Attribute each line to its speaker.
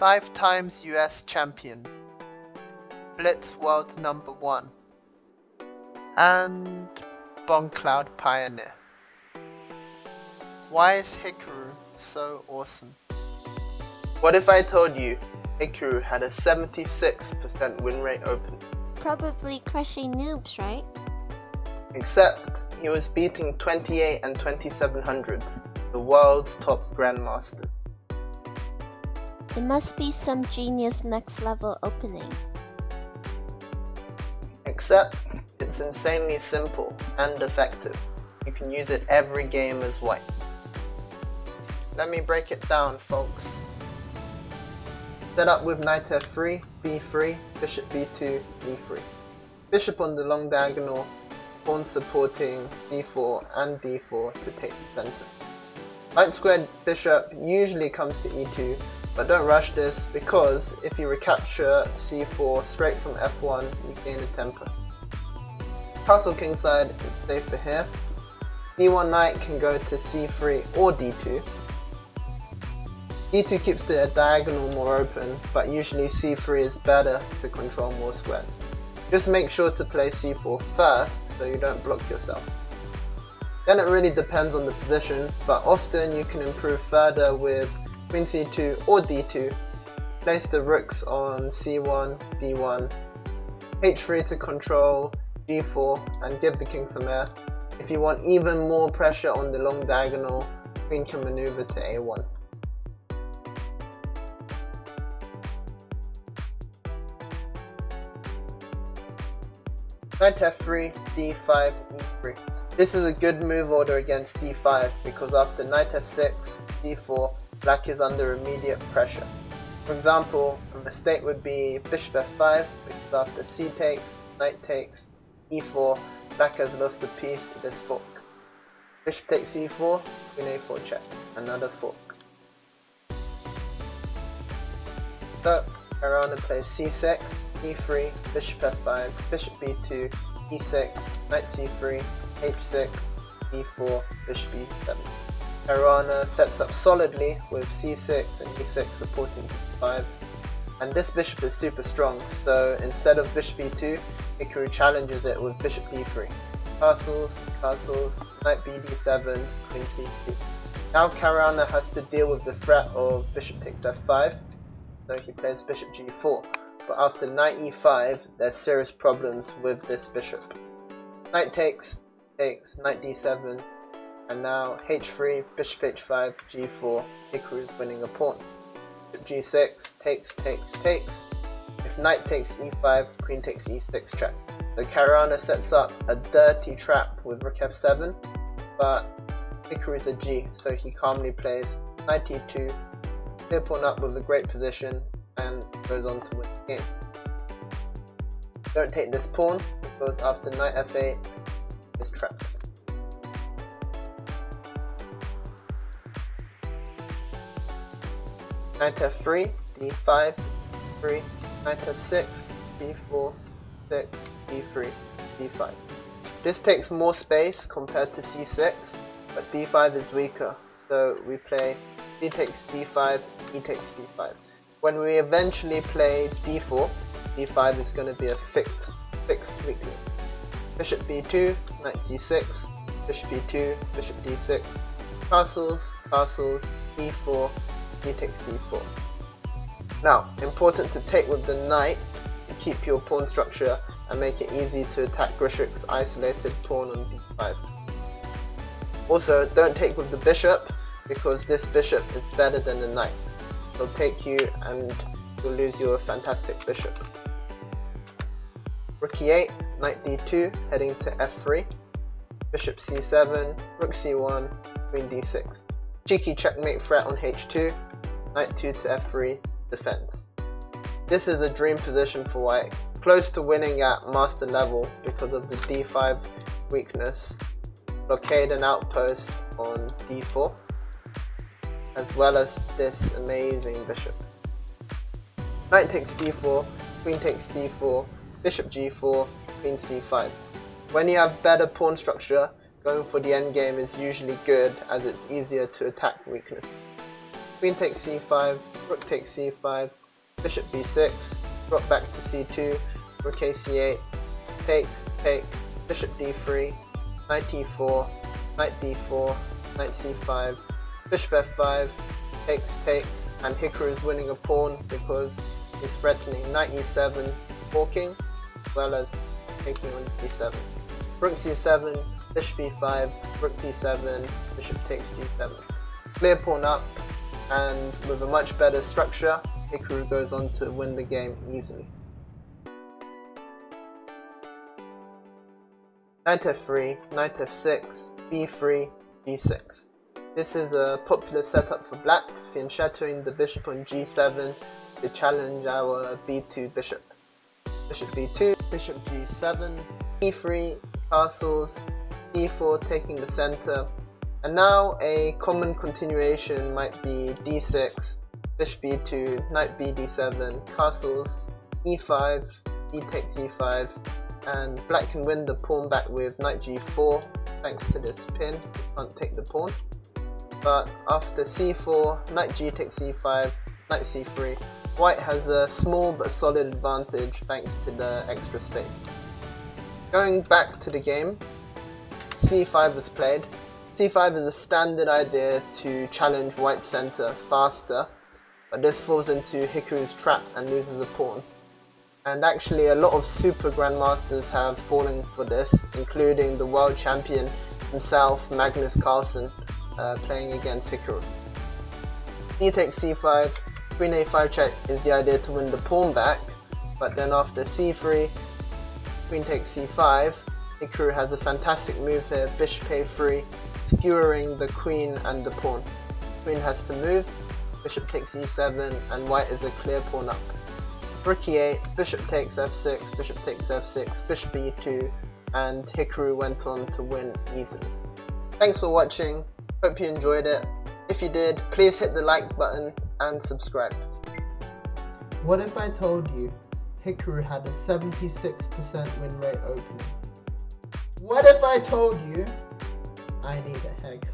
Speaker 1: 5 times US champion, Blitz world number 1, and Bomb Cloud pioneer. Why is Hikaru so awesome? What if I told you Hikaru had a 76% win rate open?
Speaker 2: Probably crushing noobs, right?
Speaker 1: Except he was beating 28 and 2700s, the world's top Grandmaster.
Speaker 2: It must be some genius next level opening.
Speaker 1: Except it's insanely simple and effective. You can use it every game as white. Let me break it down, folks. Set up with knight f3, b3, bishop b2, e3. Bishop on the long diagonal, pawn supporting c4 and d4 to take the center. Light squared bishop usually comes to e2, but don't rush this because if you recapture c4 straight from f1, you gain a tempo. Castle kingside, it's safer here. d1 knight can go to c3 or d2. d2 keeps the diagonal more open, but usually c3 is better to control more squares. Just make sure to play c4 first so you don't block yourself. Then it really depends on the position, but often you can improve further with queen c2 or d2, place the rooks on c1, d1, h3 to control g4 and give the king some air. If you want even more pressure on the long diagonal, queen can maneuver to a1. Knight f3, d5, e3. This is a good move order against d5 because after knight f6, d4, black is under immediate pressure. For example, a mistake would be bishop f5 because after c takes, knight takes, e4, black has lost a piece to this fork. Bishop takes e4, queen a4 check, another fork. So, Hikaru plays c6, e3, bishop f5, bishop b2, e6, knight c3, h6, e4, bishop e7. Hikaru sets up solidly with c6 and e6 supporting d5, and this bishop is super strong, so instead of bishop e2, Hikaru challenges it with bishop d3. Castles, castles, knight bd7, queen c2. Now Hikaru has to deal with the threat of bishop takes f5, so he plays bishop g4, but after knight e5, there's serious problems with this bishop. Knight takes, knight d7, and now h3, bishop h5, g4, Hikaru is winning a pawn. Bishop g6, takes. If knight takes e5, queen takes e6 check. So Hikaru sets up a dirty trap with rook f7, but Hikaru is a g, so he calmly plays knight e2, clear pawn up with a great position, and goes on to win the game. Don't take this pawn, because after knight f8, it's trapped. Knight f3, d5, 3, knight f6, d4, 6, d3, d5. This takes more space compared to c6, but d5 is weaker, so we play d takes d5, e takes d5. When we eventually play d4, d5 is going to be a fixed weakness. Bishop b2, knight c6, bishop b2, bishop d6, castles, e4, e takes d4. Now, important to take with the knight to keep your pawn structure and make it easy to attack Grishik's isolated pawn on d5. Also, don't take with the bishop because this bishop is better than the knight. It'll take you and you'll lose your fantastic bishop. Rook e8, knight d2, heading to f3, bishop c7, rook c1, queen d6. Cheeky checkmate threat on h2, knight 2 to f3, defense. This is a dream position for white, close to winning at master level because of the d5 weakness, blockade and outpost on d4, as well as this amazing bishop. Knight takes d4, queen takes d4, bishop g4, queen c5. When you have better pawn structure, going for the endgame is usually good as it's easier to attack weakness. queen takes c5, rook takes c5, bishop b6, drop back to c2, rook ac8, take, bishop d3, knight e4, knight d4, knight c5, bishop f5, takes, and Hikaru is winning a pawn because he's threatening knight e7, forking, as well as taking on d7. Rook c7, bishop e5, rook d7, bishop takes g7. Clear pawn up, and with a much better structure, Hikaru goes on to win the game easily. Knight f3, knight f6, b3, d6. This is a popular setup for black, fianchettoing the bishop on g7 to challenge our b2 bishop. Bishop b2, bishop g7, e3, castles, e4 taking the center, and now a common continuation might be d6, bishop b2, knight b d7, castles, e5, e takes e5, and black can win the pawn back with knight g4 thanks to this pin. You can't take the pawn. But after c4, knight g takes e5, knight c3, white has a small but solid advantage thanks to the extra space. Going back to the game, c5 was played. c5 is a standard idea to challenge white's center faster, but this falls into Hikaru's trap and loses a pawn. And actually a lot of super grandmasters have fallen for this, including the world champion himself, Magnus Carlsen, playing against Hikaru. E takes c5, queen a5 check is the idea to win the pawn back, but then after c3, queen takes c5, Hikaru has a fantastic move here, bishop a3, skewering the queen and the pawn. Queen has to move, bishop takes e7, and white is a clear pawn up. Rook e8, bishop takes f6, bishop takes f6, bishop e2, and Hikaru went on to win easily. Thanks for watching, hope you enjoyed it. If you did, please hit the like button and subscribe. What if I told you Hikaru had a 76% win rate opening? What if I told you I need a haircut?